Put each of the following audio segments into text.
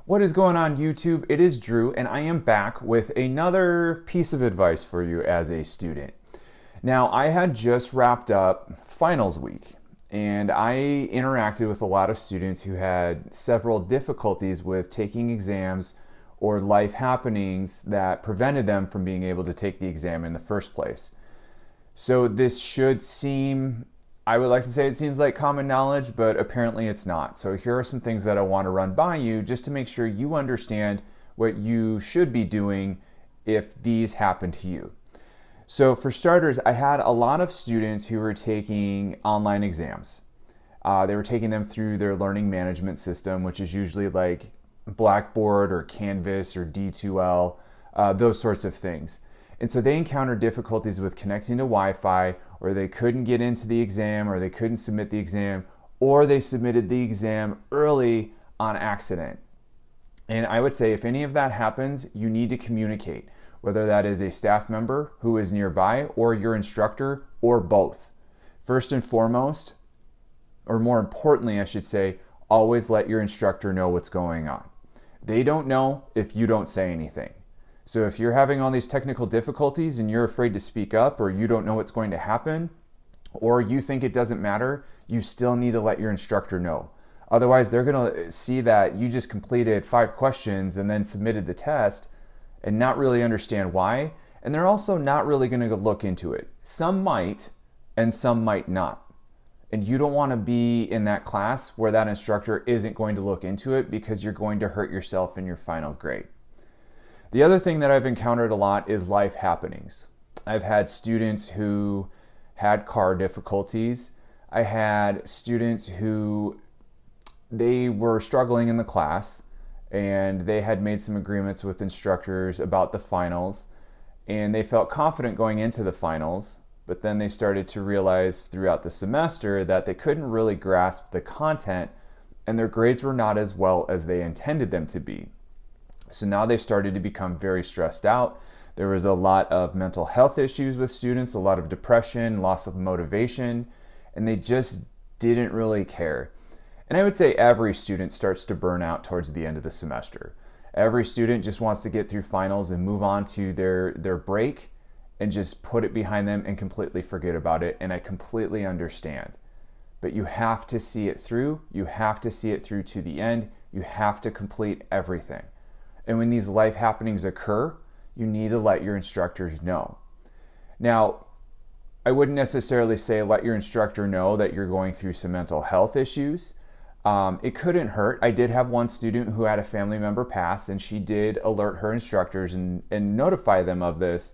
What is going on, YouTube? It is Drew, and I am back with another piece of advice for you as a student. Now, I had just wrapped up finals week, and I interacted with a lot of students who had several difficulties with taking exams or life happenings that prevented them from being able to take the exam in the first place. So this should seem, I would like to say it seems like common knowledge, but apparently it's not. So here are some things that I want to run by you just to make sure you understand what you should be doing if these happen to you. So for starters, I had a lot of students who were taking online exams. They were taking them through their learning management system, which is usually like Blackboard or Canvas or D2L, those sorts of things. And so they encountered difficulties with connecting to Wi-Fi, or they couldn't get into the exam, or they couldn't submit the exam, or they submitted the exam early on accident. And I would say if any of that happens, you need to communicate, whether that is a staff member who is nearby or your instructor or both. First and foremost, or more importantly, I should say, always let your instructor know what's going on. They don't know if you don't say anything. So if you're having all these technical difficulties and you're afraid to speak up, or you don't know what's going to happen, or you think it doesn't matter, you still need to let your instructor know. Otherwise, they're going to see that you just completed 5 questions and then submitted the test and not really understand why. And they're also not really going to look into it. Some might and some might not. And you don't want to be in that class where that instructor isn't going to look into it, because you're going to hurt yourself in your final grade. The other thing that I've encountered a lot is life happenings. I've had students who had car difficulties. I had students who they were struggling in the class and they had made some agreements with instructors about the finals, and they felt confident going into the finals, but then they started to realize throughout the semester that they couldn't really grasp the content and their grades were not as well as they intended them to be. So now they started to become very stressed out. There was a lot of mental health issues with students, a lot of depression, loss of motivation, and they just didn't really care. And I would say every student starts to burn out towards the end of the semester. Every student just wants to get through finals and move on to their break and just put it behind them and completely forget about it. And I completely understand. But you have to see it through. You have to see it through to the end. You have to complete everything. And when these life happenings occur, you need to let your instructors know. Now, I wouldn't necessarily say let your instructor know that you're going through some mental health issues. It couldn't hurt. I did have one student who had a family member pass, and she did alert her instructors and notify them of this.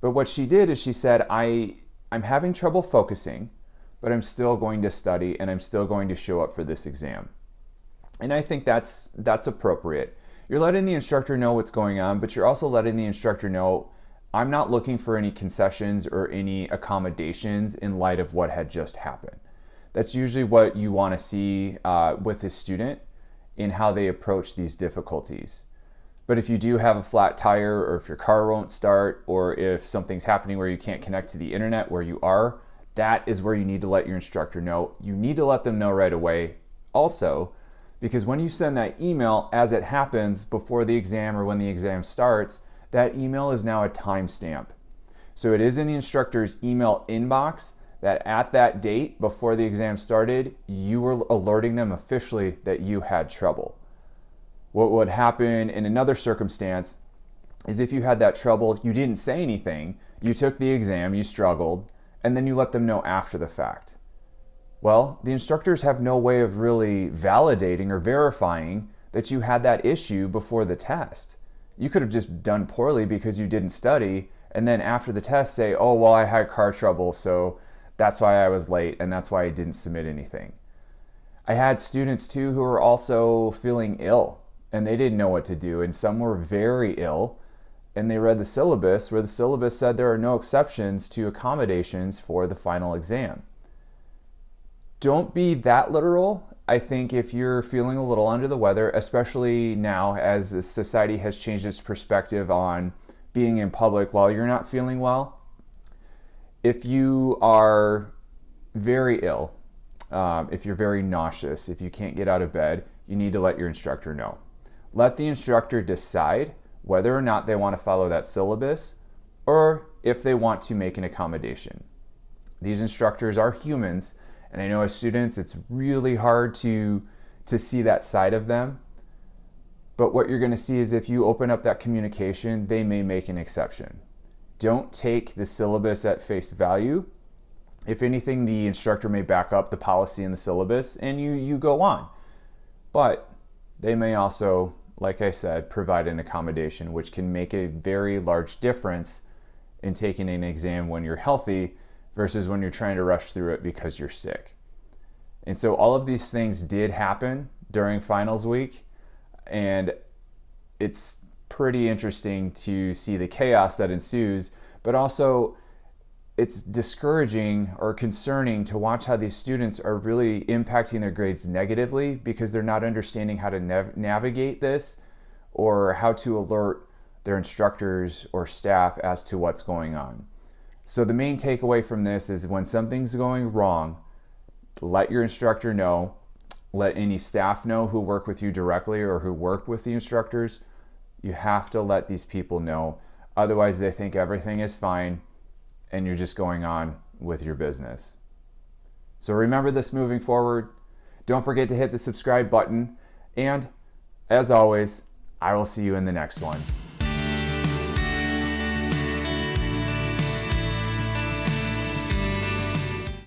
But what she did is she said, I'm having trouble focusing, but I'm still going to study and I'm still going to show up for this exam. And I think that's appropriate. You're letting the instructor know what's going on, but you're also letting the instructor know, I'm not looking for any concessions or any accommodations in light of what had just happened. That's usually what you want to see with a student in how they approach these difficulties. But if you do have a flat tire, or if your car won't start, or if something's happening where you can't connect to the internet where you are, that is where you need to let your instructor know. You need to let them know right away also, because when you send that email as it happens before the exam or when the exam starts, that email is now a timestamp. So it is in the instructor's email inbox that at that date before the exam started, you were alerting them officially that you had trouble. What would happen in another circumstance is if you had that trouble, you didn't say anything, you took the exam, you struggled, and then you let them know after the fact. Well, the instructors have no way of really validating or verifying that you had that issue before the test. You could have just done poorly because you didn't study, and then after the test say, oh, well, I had car trouble, so that's why I was late, and that's why I didn't submit anything. I had students too who were also feeling ill, and they didn't know what to do, and some were very ill, and they read the syllabus where the syllabus said there are no exceptions to accommodations for the final exam. Don't be that literal. I think if you're feeling a little under the weather, especially now as the society has changed its perspective on being in public while you're not feeling well, if you are very ill, if you're very nauseous, if you can't get out of bed, you need to let your instructor know. Let the instructor decide whether or not they want to follow that syllabus or if they want to make an accommodation. These instructors are humans, and I know as students it's really hard to see that side of them. But what you're going to see is if you open up that communication, they may make an exception. Don't take the syllabus at face value. If anything, the instructor may back up the policy and the syllabus and you go on. But they may also, like I said, provide an accommodation, which can make a very large difference in taking an exam when you're healthy versus when you're trying to rush through it because you're sick. And so all of these things did happen during finals week, and it's pretty interesting to see the chaos that ensues, but also it's discouraging or concerning to watch how these students are really impacting their grades negatively because they're not understanding how to navigate this or how to alert their instructors or staff as to what's going on. So the main takeaway from this is when something's going wrong, let your instructor know, let any staff know who work with you directly or who work with the instructors. You have to let these people know. Otherwise, they think everything is fine and you're just going on with your business. So remember this moving forward. Don't forget to hit the subscribe button. And as always, I will see you in the next one.